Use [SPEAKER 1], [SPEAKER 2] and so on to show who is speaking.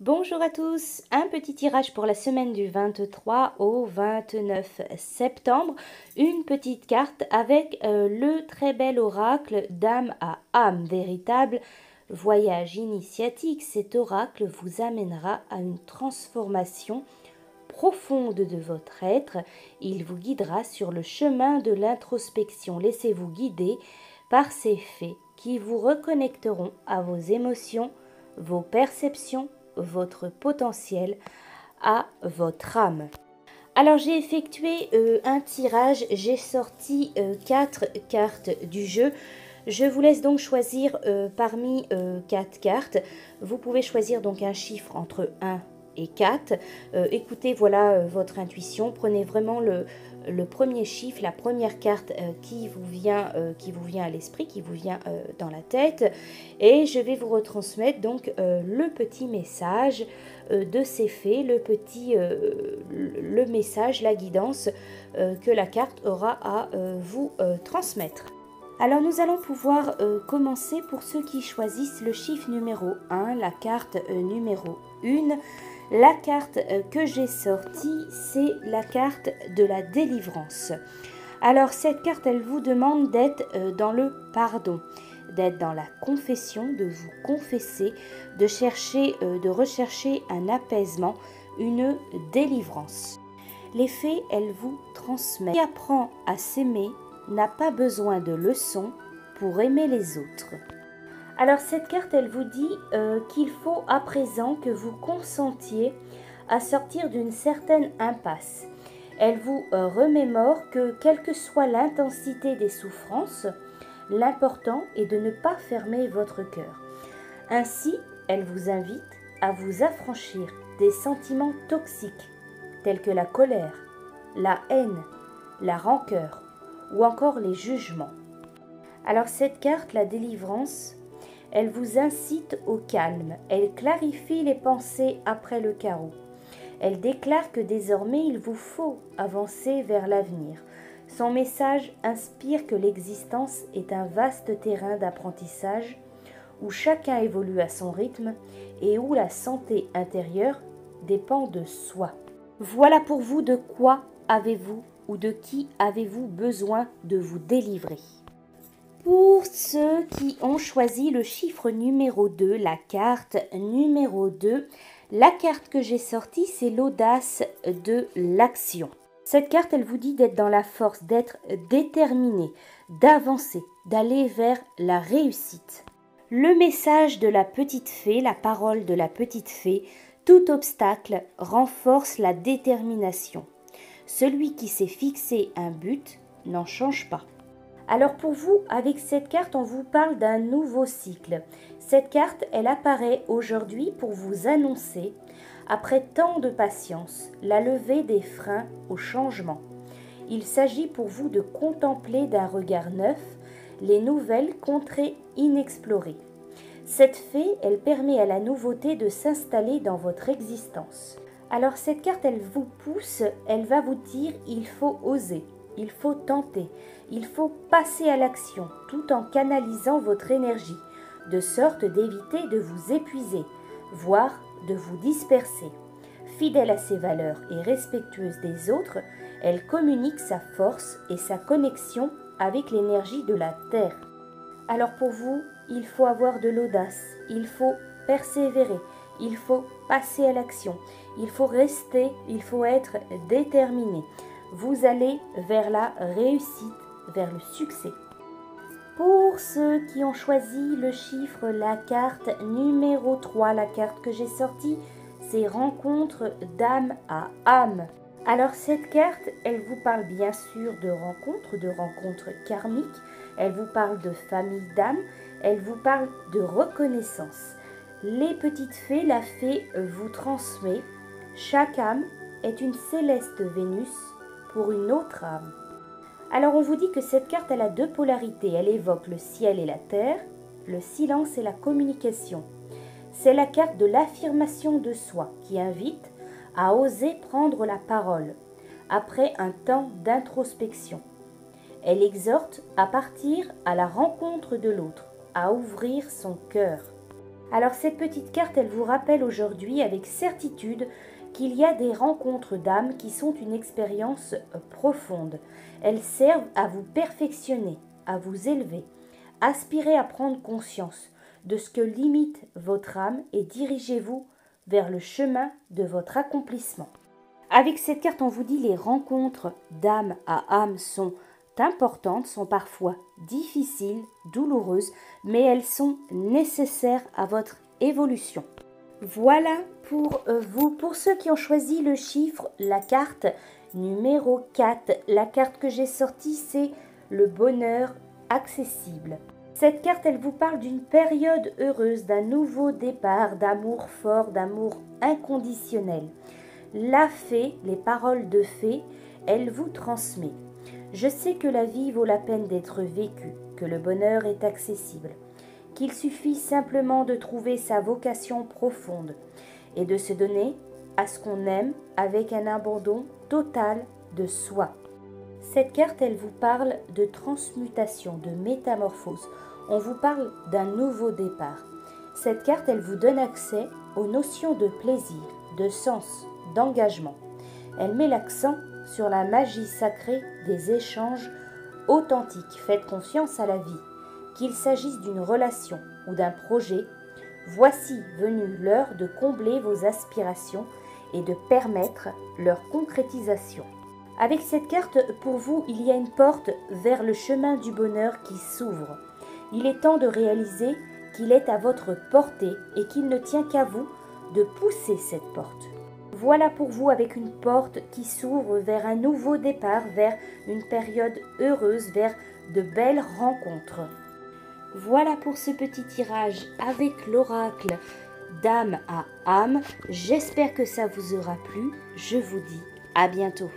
[SPEAKER 1] Bonjour à tous, un petit tirage pour la semaine du 23 au 29 septembre, une petite carte avec le très bel oracle d'âme à âme, véritable voyage initiatique. Cet oracle vous amènera à une transformation profonde de votre être, il vous guidera sur le chemin de l'introspection. Laissez-vous guider par ces faits qui vous reconnecteront à vos émotions, vos perceptions, votre potentiel, à votre âme. Alors j'ai effectué un tirage, j'ai sorti 4 cartes du jeu. Je vous laisse donc choisir parmi 4 cartes. Vous pouvez choisir donc un chiffre entre 1 et 4. Écoutez, voilà votre intuition. Prenez vraiment le premier chiffre, la première carte qui vous vient à l'esprit, qui vous vient dans la tête. Et je vais vous retransmettre donc le petit message de ces faits, le message, la guidance que la carte aura à vous transmettre. Alors nous allons pouvoir commencer pour ceux qui choisissent le chiffre numéro 1, la carte numéro 1. La carte que j'ai sortie, c'est la carte de la délivrance. Alors cette carte, elle vous demande d'être dans le pardon, d'être dans la confession, de vous confesser, de rechercher un apaisement, une délivrance. Les fées, elle vous transmet. Qui apprend à s'aimer n'a pas besoin de leçons pour aimer les autres. Alors cette carte, elle vous dit qu'il faut à présent que vous consentiez à sortir d'une certaine impasse. Elle vous remémore que quelle que soit l'intensité des souffrances, l'important est de ne pas fermer votre cœur. Ainsi, elle vous invite à vous affranchir des sentiments toxiques tels que la colère, la haine, la rancœur ou encore les jugements. Alors cette carte, la délivrance, elle vous incite au calme, elle clarifie les pensées après le chaos. Elle déclare que désormais il vous faut avancer vers l'avenir. Son message inspire que l'existence est un vaste terrain d'apprentissage où chacun évolue à son rythme et où la santé intérieure dépend de soi. Voilà pour vous de quoi avez-vous ou de qui avez-vous besoin de vous délivrer. Pour ceux qui ont choisi le chiffre numéro 2, la carte numéro 2, la carte que j'ai sortie, c'est l'audace de l'action. Cette carte, elle vous dit d'être dans la force, d'être déterminé, d'avancer, d'aller vers la réussite. Le message de la petite fée, la parole de la petite fée, tout obstacle renforce la détermination. Celui qui s'est fixé un but n'en change pas. Alors pour vous, avec cette carte, on vous parle d'un nouveau cycle. Cette carte, elle apparaît aujourd'hui pour vous annoncer, après tant de patience, la levée des freins au changement. Il s'agit pour vous de contempler d'un regard neuf les nouvelles contrées inexplorées. Cette fée, elle permet à la nouveauté de s'installer dans votre existence. Alors cette carte, elle vous pousse, elle va vous dire il faut oser. Il faut tenter, il faut passer à l'action tout en canalisant votre énergie, de sorte d'éviter de vous épuiser, voire de vous disperser. Fidèle à ses valeurs et respectueuse des autres, elle communique sa force et sa connexion avec l'énergie de la Terre. Alors pour vous, il faut avoir de l'audace, il faut persévérer, il faut passer à l'action, il faut rester, il faut être déterminé. Vous allez vers la réussite, vers le succès. Pour ceux qui ont choisi le chiffre, la carte numéro 3, la carte que j'ai sortie, c'est rencontre d'âme à âme. Alors cette carte, elle vous parle bien sûr de rencontres karmiques, elle vous parle de famille d'âme, elle vous parle de reconnaissance. Les petites fées, la fée vous transmet, chaque âme est une céleste Vénus pour une autre âme. Alors on vous dit que cette carte, elle a deux polarités. Elle évoque le ciel et la terre, le silence et la communication. C'est la carte de l'affirmation de soi qui invite à oser prendre la parole après un temps d'introspection. Elle exhorte à partir à la rencontre de l'autre, à ouvrir son cœur. Alors cette petite carte, elle vous rappelle aujourd'hui avec certitude qu'il y a des rencontres d'âme qui sont une expérience profonde. Elles servent à vous perfectionner, à vous élever. Aspirez à prendre conscience de ce que limite votre âme et dirigez-vous vers le chemin de votre accomplissement. Avec cette carte, on vous dit les rencontres d'âme à âme sont importantes, sont parfois difficiles, douloureuses, mais elles sont nécessaires à votre évolution. Voilà pour vous. Pour ceux qui ont choisi le chiffre, la carte numéro 4, la carte que j'ai sortie, c'est le bonheur accessible. Cette carte, elle vous parle d'une période heureuse, d'un nouveau départ, d'amour fort, d'amour inconditionnel. La fée, les paroles de fée, elle vous transmet. Je sais que la vie vaut la peine d'être vécue, que le bonheur est accessible, qu'il suffit simplement de trouver sa vocation profonde et de se donner à ce qu'on aime avec un abandon total de soi. Cette carte, elle vous parle de transmutation, de métamorphose. On vous parle d'un nouveau départ. Cette carte, elle vous donne accès aux notions de plaisir, de sens, d'engagement. Elle met l'accent sur la magie sacrée des échanges authentiques. Faites confiance à la vie. Qu'il s'agisse d'une relation ou d'un projet, voici venue l'heure de combler vos aspirations et de permettre leur concrétisation. Avec cette carte, pour vous, il y a une porte vers le chemin du bonheur qui s'ouvre. Il est temps de réaliser qu'il est à votre portée et qu'il ne tient qu'à vous de pousser cette porte. Voilà pour vous avec une porte qui s'ouvre vers un nouveau départ, vers une période heureuse, vers de belles rencontres. Voilà pour ce petit tirage avec l'oracle d'âme à âme. J'espère que ça vous aura plu. Je vous dis à bientôt.